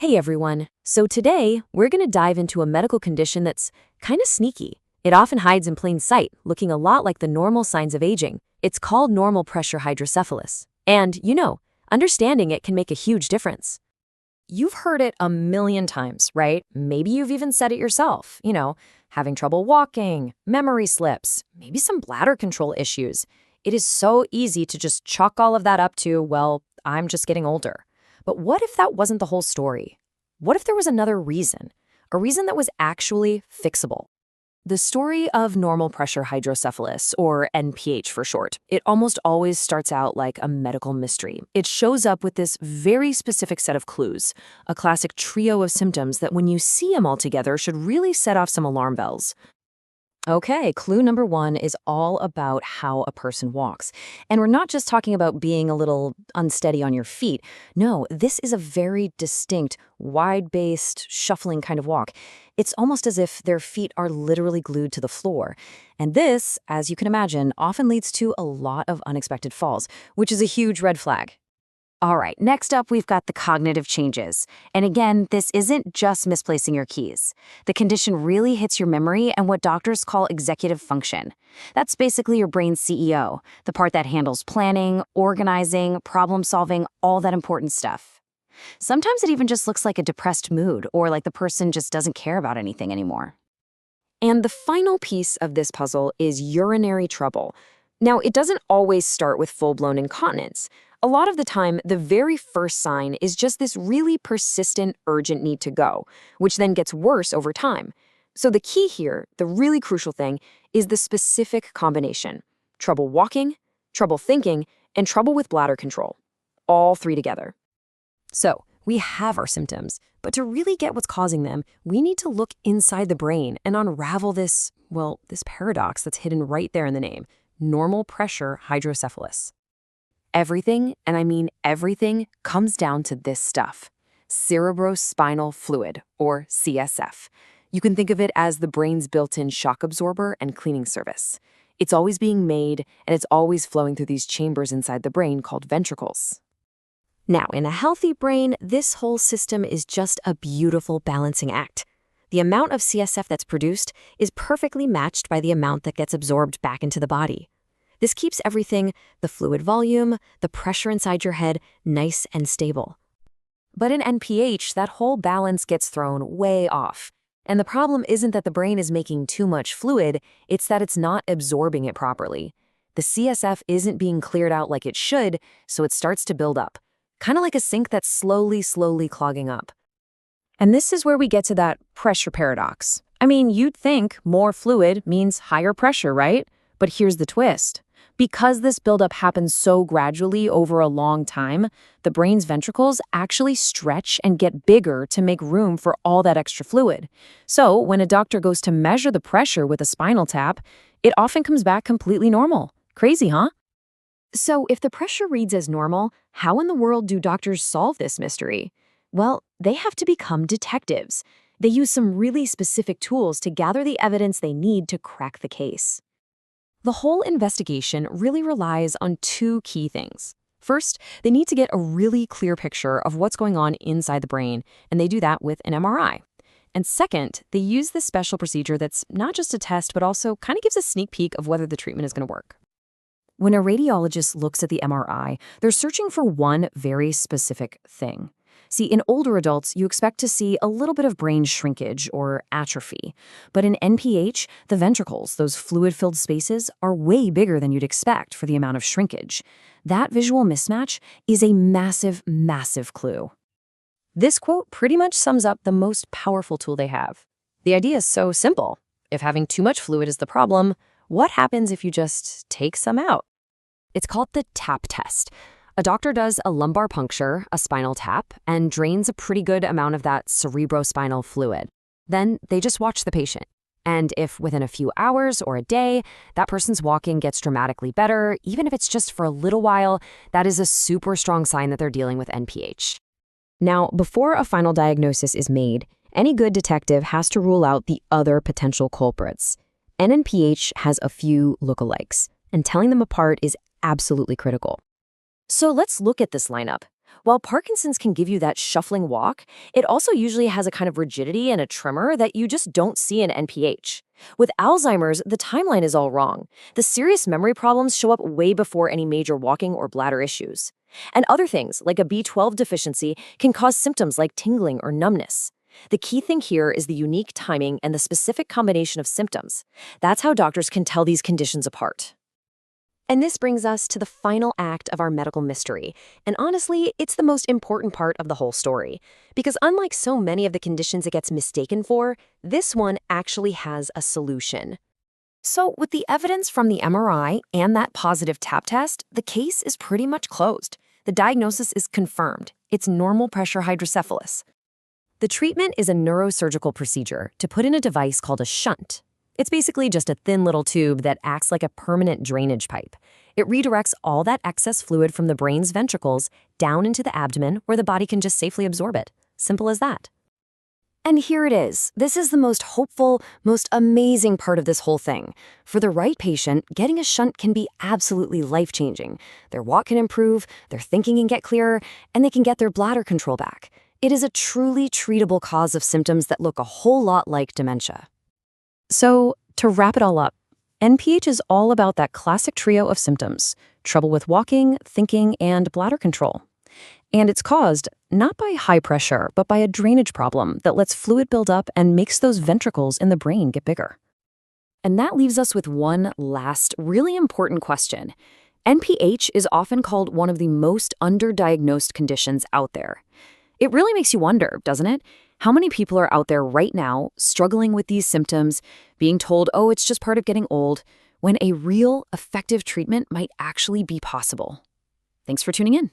Hey everyone. So today, we're going to dive into a medical condition that's kind of sneaky. It often hides in plain sight, looking a lot like the normal signs of aging. It's called normal pressure hydrocephalus. And, understanding it can make a huge difference. You've heard it a million times, right? Maybe you've even said it yourself. Having trouble walking, memory slips, maybe some bladder control issues. It is so easy to just chalk all of that up to, well, I'm just getting older. But what if that wasn't the whole story? What if there was another reason? A reason that was actually fixable? The story of normal pressure hydrocephalus, or NPH for short, it almost always starts out like a medical mystery. It shows up with this very specific set of clues, a classic trio of symptoms that when you see them all together should really set off some alarm bells. Okay, clue number one is all about how a person walks. And we're not just talking about being a little unsteady on your feet. No, this is a very distinct, wide-based, shuffling kind of walk. It's almost as if their feet are literally glued to the floor. And this, as you can imagine, often leads to a lot of unexpected falls, which is a huge red flag. All right, next up, we've got the cognitive changes. And again, this isn't just misplacing your keys. The condition really hits your memory and what doctors call executive function. That's basically your brain's CEO, the part that handles planning, organizing, problem solving, all that important stuff. Sometimes it even just looks like a depressed mood or like the person just doesn't care about anything anymore. And the final piece of this puzzle is urinary trouble. Now, it doesn't always start with full-blown incontinence. A lot of the time, the very first sign is just this really persistent, urgent need to go, which then gets worse over time. So the key here, the really crucial thing, is the specific combination: trouble walking, trouble thinking, and trouble with bladder control. All three together. So we have our symptoms, but to really get what's causing them, we need to look inside the brain and unravel this paradox that's hidden right there in the name: normal pressure hydrocephalus. Everything, and I mean everything, comes down to this stuff: cerebrospinal fluid, or CSF. You can think of it as the brain's built-in shock absorber and cleaning service. It's always being made, and it's always flowing through these chambers inside the brain called ventricles. Now, in a healthy brain, this whole system is just a beautiful balancing act. The amount of CSF that's produced is perfectly matched by the amount that gets absorbed back into the body. This keeps everything, the fluid volume, the pressure inside your head, nice and stable. But in NPH, that whole balance gets thrown way off. And the problem isn't that the brain is making too much fluid, it's that it's not absorbing it properly. The CSF isn't being cleared out like it should, so it starts to build up, kind of like a sink that's slowly clogging up. And this is where we get to that pressure paradox. I mean, you'd think more fluid means higher pressure, right? But here's the twist. Because this buildup happens so gradually over a long time, the brain's ventricles actually stretch and get bigger to make room for all that extra fluid. So when a doctor goes to measure the pressure with a spinal tap, it often comes back completely normal. Crazy, huh? So if the pressure reads as normal, how in the world do doctors solve this mystery? Well, they have to become detectives. They use some really specific tools to gather the evidence they need to crack the case. The whole investigation really relies on two key things. First, they need to get a really clear picture of what's going on inside the brain, and they do that with an MRI. And second, they use this special procedure that's not just a test, but also kind of gives a sneak peek of whether the treatment is going to work. When a radiologist looks at the MRI, they're searching for one very specific thing. See, in older adults, you expect to see a little bit of brain shrinkage or atrophy. But in NPH, the ventricles, those fluid-filled spaces, are way bigger than you'd expect for the amount of shrinkage. That visual mismatch is a massive, massive clue. This quote pretty much sums up the most powerful tool they have. The idea is so simple. If having too much fluid is the problem, what happens if you just take some out? It's called the TAP test. A doctor does a lumbar puncture, a spinal tap, and drains a pretty good amount of that cerebrospinal fluid. Then they just watch the patient. And if within a few hours or a day, that person's walking gets dramatically better, even if it's just for a little while, that is a super strong sign that they're dealing with NPH. Now, before a final diagnosis is made, any good detective has to rule out the other potential culprits. NPH has a few lookalikes, and telling them apart is absolutely critical. So let's look at this lineup. While Parkinson's can give you that shuffling walk, it also usually has a kind of rigidity and a tremor that you just don't see in NPH. With Alzheimer's, the timeline is all wrong. The serious memory problems show up way before any major walking or bladder issues. And other things, like a B12 deficiency, can cause symptoms like tingling or numbness. The key thing here is the unique timing and the specific combination of symptoms. That's how doctors can tell these conditions apart. And this brings us to the final act of our medical mystery. And honestly, it's the most important part of the whole story. Because unlike so many of the conditions it gets mistaken for, this one actually has a solution. So with the evidence from the MRI and that positive tap test, the case is pretty much closed. The diagnosis is confirmed. It's normal pressure hydrocephalus. The treatment is a neurosurgical procedure to put in a device called a shunt. It's basically just a thin little tube that acts like a permanent drainage pipe. It redirects all that excess fluid from the brain's ventricles down into the abdomen where the body can just safely absorb it. Simple as that. And here it is. This is the most hopeful, most amazing part of this whole thing. For the right patient, getting a shunt can be absolutely life-changing. Their walk can improve, their thinking can get clearer, and they can get their bladder control back. It is a truly treatable cause of symptoms that look a whole lot like dementia. So, to wrap it all up, NPH is all about that classic trio of symptoms: trouble with walking, thinking, and bladder control. And it's caused not by high pressure, but by a drainage problem that lets fluid build up and makes those ventricles in the brain get bigger. And that leaves us with one last, really important question. NPH is often called one of the most underdiagnosed conditions out there. It really makes you wonder, doesn't it? How many people are out there right now struggling with these symptoms, being told, oh, it's just part of getting old, when a real, effective treatment might actually be possible? Thanks for tuning in.